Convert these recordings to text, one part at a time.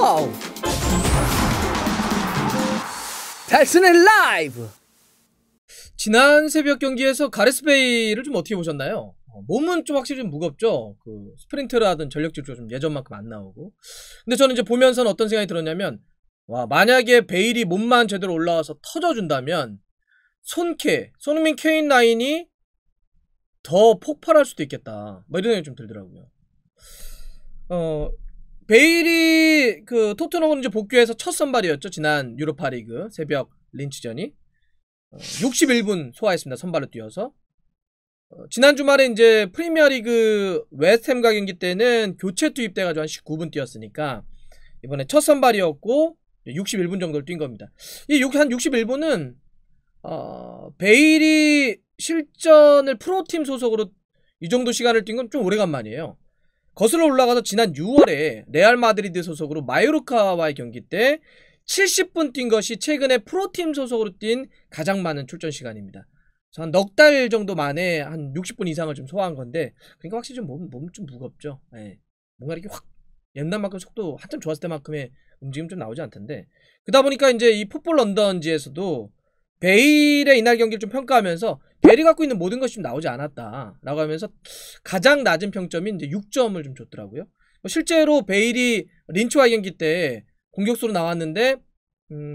와우! 달슨의 라이브! 지난 새벽 경기에서 가레스 베일을 좀 어떻게 보셨나요? 몸은 좀 확실히 좀 무겁죠? 그 스프린트를 하든 전력 질주가 좀 예전만큼 안 나오고. 근데 저는 이제 보면서는 어떤 생각이 들었냐면, 와, 만약에 베일이 몸만 제대로 올라와서 터져준다면, 손흥민 케인 라인이 더 폭발할 수도 있겠다. 뭐 이런 생각이 좀 들더라고요. 베일이 그 토트넘은 이제 복귀해서 첫 선발이었죠. 지난 유로파리그 새벽 린치전이 61분 소화했습니다. 선발로 뛰어서. 지난 주말에 이제 프리미어리그 웨스트햄과 경기 때는 교체 투입돼가지고 한 19분 뛰었으니까 이번에 첫 선발이었고 61분 정도를 뛴 겁니다. 이 한 61분은 베일이 실전을 프로팀 소속으로 이 정도 시간을 뛴 건 좀 오래간만이에요. 거슬러 올라가서 지난 6월에 레알 마드리드 소속으로 마요르카와의 경기 때 70분 뛴 것이 최근에 프로팀 소속으로 뛴 가장 많은 출전 시간입니다. 그래서 한 넉 달 정도 만에 한 60분 이상을 좀 소화한 건데, 그러니까 확실히 좀 몸 좀 무겁죠. 예. 뭔가 이렇게 확 옛날만큼 속도 한참 좋았을 때만큼의 움직임 좀 나오지 않던데, 그러다 보니까 이제 이 풋볼 런던지에서도 베일의 이날 경기를 좀 평가하면서 베일이 갖고 있는 모든 것이 좀 나오지 않았다 라고 하면서 가장 낮은 평점인 이제 6점을 좀 줬더라고요. 실제로 베일이 린치와의 경기 때 공격수로 나왔는데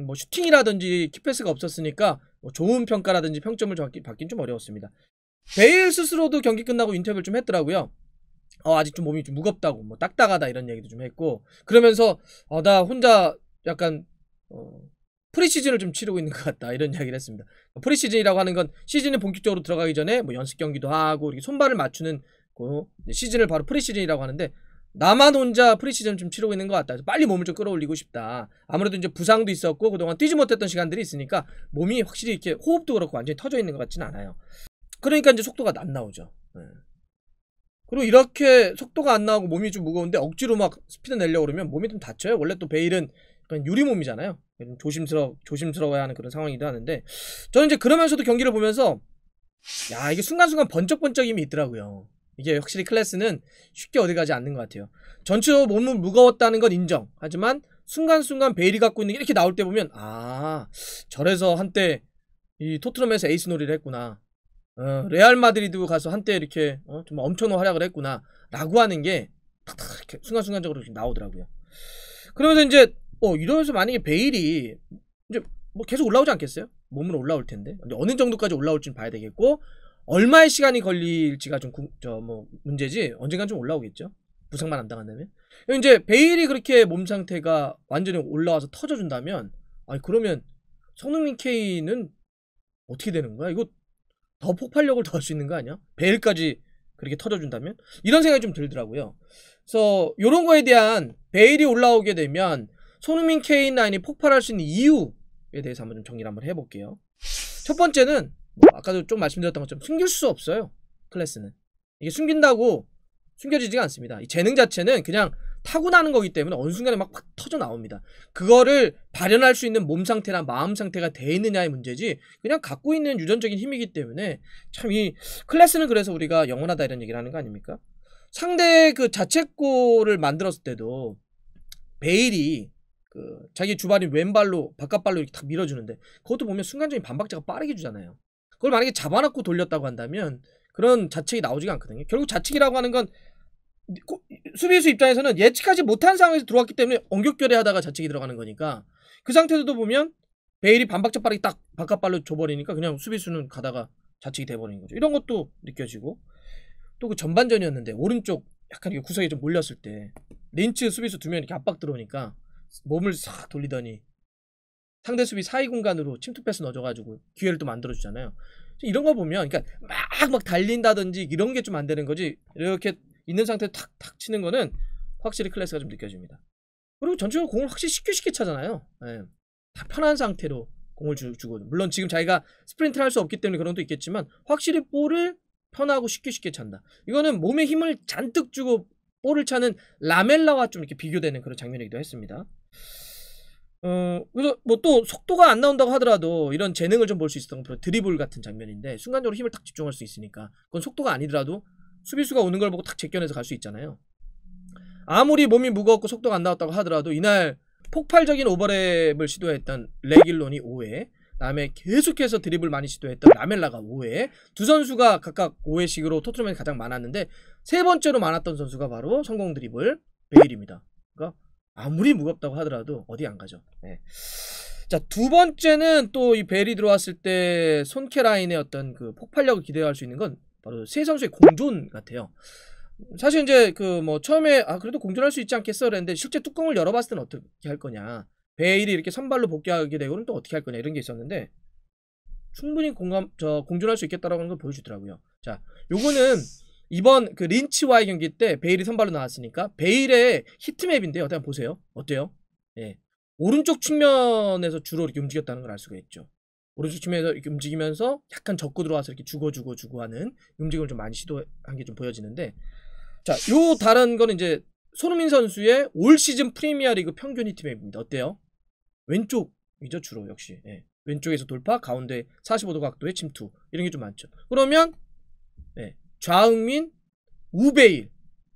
뭐 슈팅이라든지 키패스가 없었으니까 뭐 좋은 평가라든지 평점을 받긴 좀 어려웠습니다. 베일 스스로도 경기 끝나고 인터뷰를 좀 했더라고요. 아직 좀 몸이 좀 무겁다고, 뭐 딱딱하다 이런 얘기도 좀 했고, 그러면서 나 혼자 약간 프리시즌을 좀 치르고 있는 것 같다 이런 이야기를 했습니다. 프리시즌이라고 하는 건 시즌에 본격적으로 들어가기 전에 뭐 연습 경기도 하고 이렇게 손발을 맞추는 그 시즌을 바로 프리시즌이라고 하는데, 나만 혼자 프리시즌 좀 치르고 있는 것 같다. 빨리 몸을 좀 끌어올리고 싶다. 아무래도 이제 부상도 있었고 그동안 뛰지 못했던 시간들이 있으니까 몸이 확실히 이렇게 호흡도 그렇고 완전히 터져 있는 것 같지는 않아요. 그러니까 이제 속도가 안 나오죠. 그리고 이렇게 속도가 안 나오고 몸이 좀 무거운데 억지로 막 스피드 내려고 그러면 몸이 좀 다쳐요. 원래 또 베일은 약간 유리 몸이잖아요. 조심스러워야 하는 그런 상황이기도 하는데, 저는 이제 그러면서도 경기를 보면서 야, 이게 순간순간 번쩍번쩍임이 있더라고요. 이게 확실히 클래스는 쉽게 어디 가지 않는 것 같아요. 전체적으로 몸은 무거웠다는 건 인정. 하지만 순간순간 베일이 갖고 있는 게 이렇게 나올 때 보면 저래서 한때 이 토트넘에서 에이스 놀이를 했구나. 레알 마드리드 가서 한때 이렇게 정말 엄청난 활약을 했구나 라고 하는 게 탁탁 이렇게 순간순간적으로 나오더라고요. 그러면서 이제 이러면서 만약에 베일이 이제 뭐 계속 올라오지 않겠어요? 몸은 올라올 텐데 어느 정도까지 올라올지는 봐야 되겠고, 얼마의 시간이 걸릴지가 좀 문제지 언젠간 좀 올라오겠죠. 부상만 안 당한다면. 이제 베일이 그렇게 몸 상태가 완전히 올라와서 터져준다면, 그러면 손흥민 케인은 어떻게 되는 거야? 이거 더 폭발력을 더 할 수 있는 거 아니야? 베일까지 그렇게 터져준다면? 이런 생각이 좀 들더라고요. 그래서 이런 거에 대한 베일이 올라오게 되면 손흥민 케인 라인이 폭발할 수 있는 이유에 대해서 한번 좀 정리를 한번 해볼게요. 첫 번째는 아까도 좀 말씀드렸던 것처럼 숨길 수 없어요. 클래스는 이게 숨긴다고 숨겨지지가 않습니다. 이 재능 자체는 그냥 타고나는 거기 때문에 어느 순간에 막 터져 나옵니다. 그거를 발현할 수 있는 몸 상태나 마음 상태가 돼 있느냐의 문제지, 그냥 갖고 있는 유전적인 힘이기 때문에 참 이 클래스는 그래서 우리가 영원하다 이런 얘기를 하는 거 아닙니까? 상대 그 자책골을 만들었을 때도 베일이 그 자기 주발인 왼발로 바깥발로 이렇게 탁 밀어주는데, 그것도 보면 순간적인 반박자가 빠르게 주잖아요. 그걸 만약에 잡아놓고 돌렸다고 한다면 그런 자책이 나오지가 않거든요. 결국 자책이라고 하는 건 수비수 입장에서는 예측하지 못한 상황에서 들어왔기 때문에 엉격결에 하다가 자책이 들어가는 거니까, 그 상태도 보면 베일이 반박자 빠르게 딱 바깥발로 줘버리니까 그냥 수비수는 가다가 자책이 돼버리는 거죠. 이런 것도 느껴지고, 또 그 전반전이었는데 오른쪽 약간 이게 구석에 좀 몰렸을 때 린치 수비수 2명 이렇게 압박 들어오니까 몸을 싹 돌리더니 상대 수비 사이 공간으로 침투 패스 넣어줘가지고 기회를 또 만들어주잖아요. 이런 거 보면 그러니까 막 달린다든지 이런 게 좀 안 되는 거지, 이렇게 있는 상태에서 탁탁 치는 거는 확실히 클래스가 좀 느껴집니다. 그리고 전체적으로 공을 확실히 쉽게 차잖아요. 다 편한 상태로 공을 주고, 물론 지금 자기가 스프린트를 할 수 없기 때문에 그런 것도 있겠지만 확실히 볼을 편하고 쉽게 찬다. 이거는 몸에 힘을 잔뜩 주고 볼을 차는 라멜라와 좀 이렇게 비교되는 그런 장면이기도 했습니다. 그래서 뭐 또 속도가 안 나온다고 하더라도 이런 재능을 좀 볼 수 있었던 건 드리블 같은 장면인데, 순간적으로 힘을 딱 집중할 수 있으니까 그건 속도가 아니더라도 수비수가 오는 걸 보고 탁 제껴내서 갈 수 있잖아요. 아무리 몸이 무거웠고 속도가 안 나왔다고 하더라도 이날 폭발적인 오버랩을 시도했던 레길론이 5회, 그다음에 계속해서 드리블 많이 시도했던 라멜라가 5회, 두 선수가 각각 5회씩으로 토트넘에 가장 많았는데 세 번째로 많았던 선수가 바로 성공 드리블 베일입니다. 그러니까 아무리 무겁다고 하더라도 어디 안 가죠. 네. 자, 두 번째는 또 이 베일이 들어왔을 때 손케라인의 어떤 그 폭발력을 기대할 수 있는 건 바로 세 선수의 공존 같아요. 사실 이제 그 뭐 처음에 그래도 공존할 수 있지 않겠어 그랬는데 실제 뚜껑을 열어봤을 때는 어떻게 할 거냐, 베일이 이렇게 선발로 복귀하게 되고는 또 어떻게 할 거냐 이런 게 있었는데 충분히 공존할 수 있겠다라는 걸 보여주더라고요. 자, 요거는 이번 그 린치와의 경기 때 베일이 선발로 나왔으니까 베일의 히트맵인데요. 한번 보세요. 어때요? 예. 오른쪽 측면에서 주로 이렇게 움직였다는 걸 알 수가 있죠. 오른쪽 측면에서 이렇게 움직이면서 약간 접고 들어와서 이렇게 주고 하는 움직임을 좀 많이 시도한 게 좀 보여지는데, 자, 요 다른 거는 이제 손흥민 선수의 올 시즌 프리미어리그 평균 히트맵입니다. 어때요? 왼쪽이죠, 주로 역시. 예. 왼쪽에서 돌파, 가운데 45도 각도의 침투 이런 게 좀 많죠. 그러면 예. 좌흥민, 우베일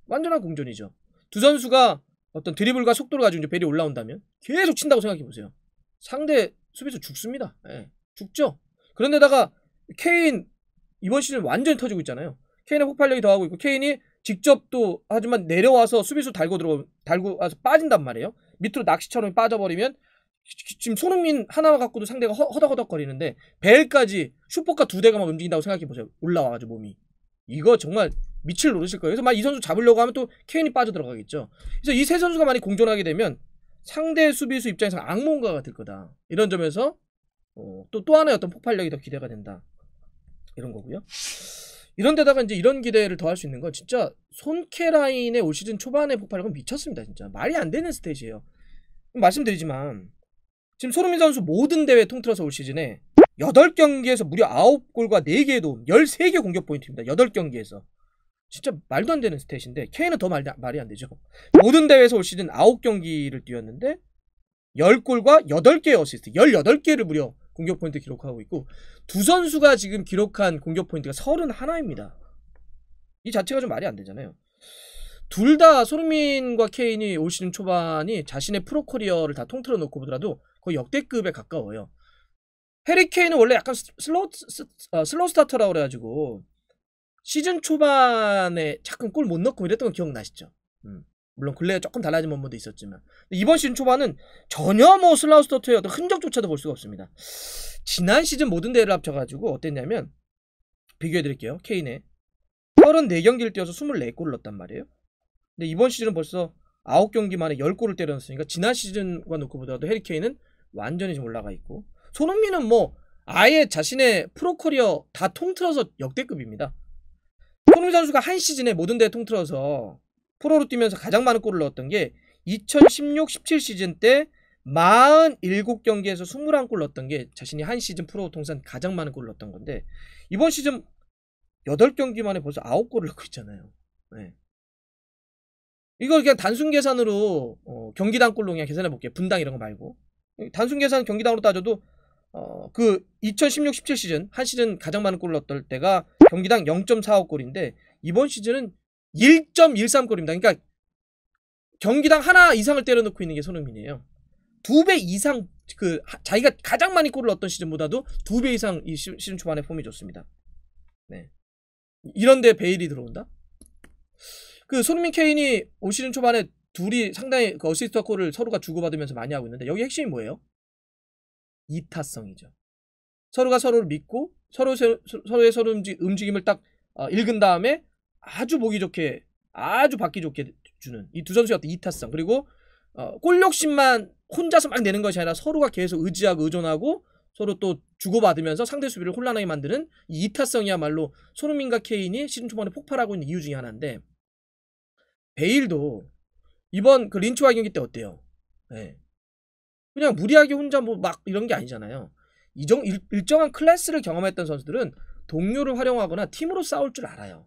완전한 공존이죠. 두 선수가 어떤 드리블과 속도를 가지고 이제 베일이 올라온다면 계속 친다고 생각해보세요. 상대 수비수 죽습니다. 예. 죽죠. 그런데다가 케인 이번 시즌 완전히 터지고 있잖아요. 케인의 폭발력이 더하고 있고, 케인이 직접 또 하지만 내려와서 수비수 달고 와서 빠진단 말이에요. 밑으로 낚시처럼 빠져버리면 지금 손흥민 하나 갖고도 상대가 허덕허덕거리는데 베일까지 슈퍼카 두 대가 막 움직인다고 생각해보세요. 올라와가지고 몸이. 이거 정말 미칠 노릇일 거예요. 그래서 막 이 선수 잡으려고 하면 또 케인이 빠져들어가겠죠. 그래서 이 세 선수가 많이 공존하게 되면 상대 수비수 입장에서 악몽과가 될 거다. 이런 점에서 또 하나의 어떤 폭발력이 더 기대가 된다. 이런 거고요. 이런 데다가 이제 이런 기대를 더 할 수 있는 건 진짜 손케라인의 올 시즌 초반의 폭발력은 미쳤습니다. 진짜 말이 안 되는 스탯이에요. 말씀드리지만 지금 손흥민 선수 모든 대회 통틀어서 올 시즌에 8경기에서 무려 9골과 4개의 도움, 13개 공격 포인트입니다. 8경기에서. 진짜 말도 안 되는 스탯인데 케인은 더 말이 안 되죠. 모든 대회에서 올 시즌 9경기를 뛰었는데 10골과 8개의 어시스트, 18개를 무려 공격 포인트 기록하고 있고, 두 선수가 지금 기록한 공격 포인트가 31입니다. 이 자체가 좀 말이 안 되잖아요. 둘 다 손흥민과 케인이 올 시즌 초반이 자신의 프로 커리어를 다 통틀어 놓고 보더라도 거의 역대급에 가까워요. 해리 케인은 원래 약간 슬로우 스타터라고 그래가지고 시즌 초반에 잠깐 골 못 넣고 이랬던 거 기억나시죠? 물론 근래에 조금 달라진 면모도 있었지만 이번 시즌 초반은 전혀 뭐 슬로우 스타터의 어떤 흔적조차도 볼 수가 없습니다. 지난 시즌 모든 대회를 합쳐가지고 어땠냐면 비교해드릴게요. 케인의 34경기를 뛰어서 24골을 넣었단 말이에요. 근데 이번 시즌은 벌써 9경기 만에 10골을 때려넣었으니까 지난 시즌과 놓고 보더라도 해리 케인은 완전히 좀 올라가 있고, 손흥민은 뭐 아예 자신의 프로 커리어 다 통틀어서 역대급입니다. 손흥민 선수가 한 시즌에 모든 대회 통틀어서 프로로 뛰면서 가장 많은 골을 넣었던 게 2016-17 시즌 때 47경기에서 21골 넣었던 게 자신이 한 시즌 프로 통산 가장 많은 골을 넣었던 건데, 이번 시즌 8경기 만에 벌써 9골을 넣고 있잖아요. 네. 이걸 그냥 단순 계산으로 경기당 골로 그냥 계산해 볼게요. 분당 이런 거 말고. 단순 계산 경기당으로 따져도 그 2016-17 시즌 한 시즌 가장 많은 골을 넣었던 때가 경기당 0.45골인데 이번 시즌은 1.13골입니다. 그러니까 경기당 하나 이상을 때려넣고 있는 게 손흥민이에요. 2배 이상, 그 자기가 가장 많이 골을 넣었던 시즌보다도 2배 이상 이 시즌 초반에 폼이 좋습니다. 네. 이런데 베일이 들어온다? 그 손흥민 케인이 올 시즌 초반에 둘이 상당히 그 어시스트와 골을 서로가 주고받으면서 많이 하고 있는데 여기 핵심이 뭐예요? 이타성이죠. 서로가 서로를 믿고 서로의 서로 움직임을 딱 읽은 다음에 아주 보기 좋게, 아주 받기 좋게 주는 이 두 선수의 어떤 이타성, 그리고 골 욕심만 혼자서 막 내는 것이 아니라 서로가 계속 의지하고 의존하고 서로 또 주고받으면서 상대 수비를 혼란하게 만드는 이 이타성이야말로 손흥민과 케인이 시즌 초반에 폭발하고 있는 이유 중에 하나인데, 베일도 이번 그 린치와의 경기 때 어때요? 네. 그냥 무리하게 혼자 뭐 막 이런 게 아니잖아요. 일정한 클래스를 경험했던 선수들은 동료를 활용하거나 팀으로 싸울 줄 알아요.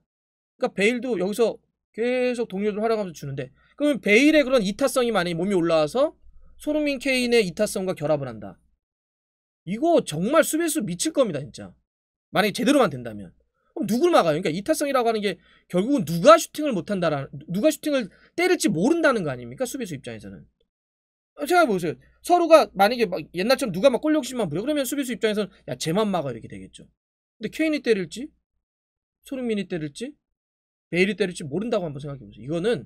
그러니까 베일도 여기서 계속 동료를 활용하면서 주는데, 그러면 베일의 그런 이타성이 만약에 몸이 올라와서 손흥민 케인의 이타성과 결합을 한다. 이거 정말 수비수 미칠 겁니다, 진짜. 만약에 제대로만 된다면. 그럼 누굴 막아요? 그러니까 이타성이라고 하는 게 결국은 누가 슈팅을 못한다라는, 누가 슈팅을 때릴지 모른다는 거 아닙니까? 수비수 입장에서는. 생각해보세요. 서로가 만약에 막 옛날처럼 누가 막 골 욕심만 부려, 그러면 수비수 입장에서는 야 쟤만 막아 이렇게 되겠죠. 근데 케인이 때릴지, 손흥민이 때릴지, 베일이 때릴지 모른다고 한번 생각해보세요. 이거는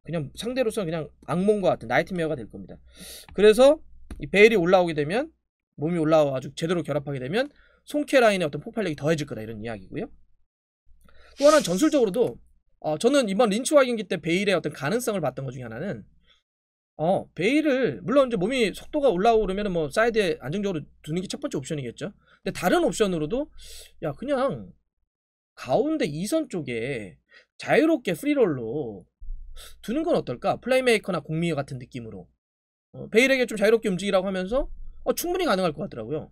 그냥 상대로서 그냥 악몽과 같은 나이트메어가 될 겁니다. 그래서 이 베일이 올라오게 되면, 몸이 올라와 아주 제대로 결합하게 되면 송케 라인의 어떤 폭발력이 더해질 거다, 이런 이야기고요. 또 하나는 전술적으로도 저는 이번 린치와 경기 때 베일의 어떤 가능성을 봤던 것 중에 하나는 베일을 물론 이제 몸이 속도가 올라오고 그러면 뭐 사이드에 안정적으로 두는 게 첫 번째 옵션이겠죠. 근데 다른 옵션으로도 야 그냥 가운데 2선 쪽에 자유롭게 프리롤로 두는 건 어떨까? 플레이메이커나 공미어 같은 느낌으로 베일에게 좀 자유롭게 움직이라고 하면서 충분히 가능할 것 같더라고요.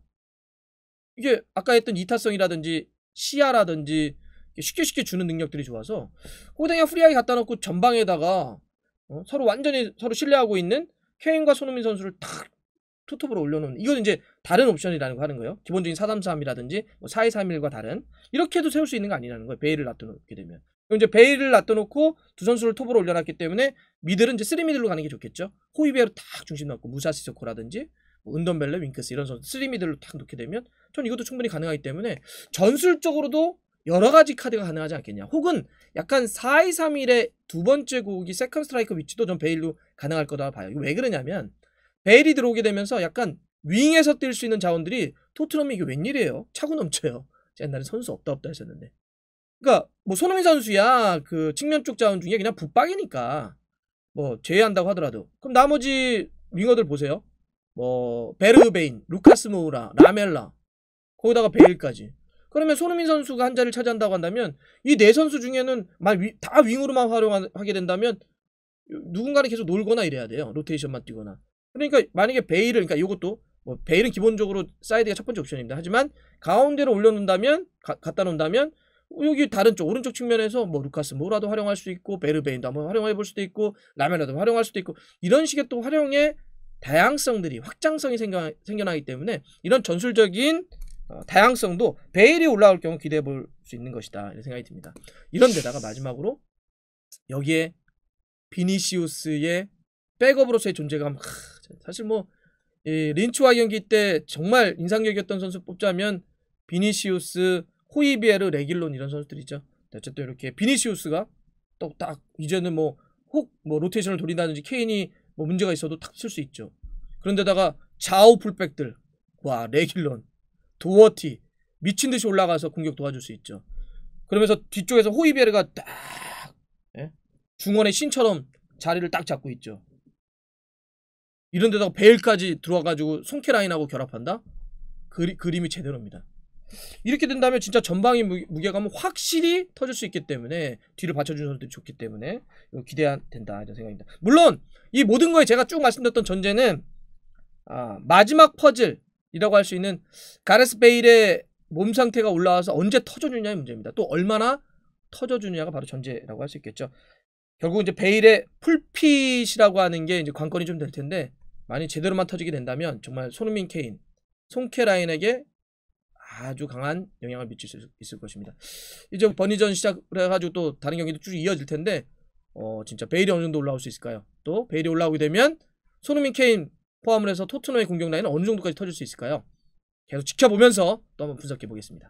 이게 아까 했던 이타성이라든지 시야라든지 쉽게 주는 능력들이 좋아서 거기다 그냥 프리하게 갖다 놓고 전방에다가 서로 완전히 서로 신뢰하고 있는 케인과 손흥민 선수를 탁 투톱으로 올려놓는, 이건 이제 다른 옵션이라는 거 하는 거예요. 기본적인 4-3-3이라든지 뭐 4-2-3-1과 다른 이렇게 해도 세울 수 있는 거 아니라는 거예요. 베일을 놔둬놓게 되면. 그럼 이제 베일을 놔둬놓고 두 선수를 톱으로 올려놨기 때문에 미들은 이제 3미들로 가는 게 좋겠죠. 호이베로 탁 중심 놓고 무사 시소코라든지 뭐 은덤벨레, 윙크스 이런 선수 3미들로 탁 놓게 되면 전 이것도 충분히 가능하기 때문에 전술적으로도 여러 가지 카드가 가능하지 않겠냐. 혹은 약간 4-2-3-1의 두 번째 곡이 세컨 스트라이커 위치도 전 베일로 가능할 거다 봐요. 이거 왜 그러냐면 베일이 들어오게 되면서 약간 윙에서 뛸 수 있는 자원들이 토트넘이 이게 웬일이에요? 차고 넘쳐요. 옛날에 선수 없다 했었는데. 그러니까 뭐 손흥민 선수야 그 측면 쪽 자원 중에 그냥 붙박이니까 뭐 제외한다고 하더라도, 그럼 나머지 윙어들 보세요. 뭐 베르베인, 루카스 모우라, 라멜라, 거기다가 베일까지. 그러면 손흥민 선수가 한 자리를 차지한다고 한다면 이 네 선수 중에는 다 윙으로만 활용하게 된다면 누군가는 계속 놀거나 이래야 돼요. 로테이션만 뛰거나. 그러니까 만약에 베일을, 그러니까 이것도 뭐 베일은 기본적으로 사이드가 첫 번째 옵션입니다. 하지만 가운데로 올려놓는다면, 갖다 놓는다면 여기 다른 쪽 오른쪽 측면에서 뭐 루카스 모라도 활용할 수 있고 베르베인도 한번 활용해 볼 수도 있고 라멜라도 활용할 수도 있고, 이런 식의 또 활용의 다양성들이, 확장성이 생겨나기 때문에 이런 전술적인 다양성도 베일이 올라올 경우 기대해 볼 수 있는 것이다, 이런 생각이 듭니다. 이런 데다가 마지막으로 여기에 비니시우스의 백업으로서의 존재감, 사실 뭐 린치와 경기 때 정말 인상적이었던 선수 뽑자면 비니시우스, 호이비에르, 레길론 이런 선수들이죠. 어쨌든 이렇게 비니시우스가 또 딱 이제는 뭐 로테이션을 돌린다든지 케인이 뭐 문제가 있어도 탁 쓸 수 있죠. 그런데다가 좌우 풀백들, 와 레길론, 도어티 미친듯이 올라가서 공격 도와줄 수 있죠. 그러면서 뒤쪽에서 호이비에르가 딱 중원의 신처럼 자리를 딱 잡고 있죠. 이런 데다가 베일까지 들어와가지고 송케 라인하고 결합한다? 그림이 제대로입니다. 이렇게 된다면 진짜 전방의 무게감은 확실히 터질 수 있기 때문에 뒤를 받쳐주는 선수들이 좋기 때문에 기대된다, 이런 생각입니다. 물론 이 모든 거에 제가 쭉 말씀드렸던 전제는 마지막 퍼즐이라고 할 수 있는 가레스 베일의 몸 상태가 올라와서 언제 터져주냐의 문제입니다. 또 얼마나 터져주냐가 바로 전제라고 할 수 있겠죠. 결국 이제 베일의 풀핏이라고 하는 게 이제 관건이 좀 될 텐데, 많이 제대로만 터지게 된다면 정말 손흥민, 케인, 송케 라인에게 아주 강한 영향을 미칠 수 있을 것입니다. 이제 버니전 시작을 해가지고 또 다른 경기도 쭉 이어질 텐데 진짜 베일이 어느 정도 올라올 수 있을까요? 또 베일이 올라오게 되면 손흥민, 케인 포함을 해서 토트넘의 공격 라인은 어느 정도까지 터질 수 있을까요? 계속 지켜보면서 또 한번 분석해 보겠습니다.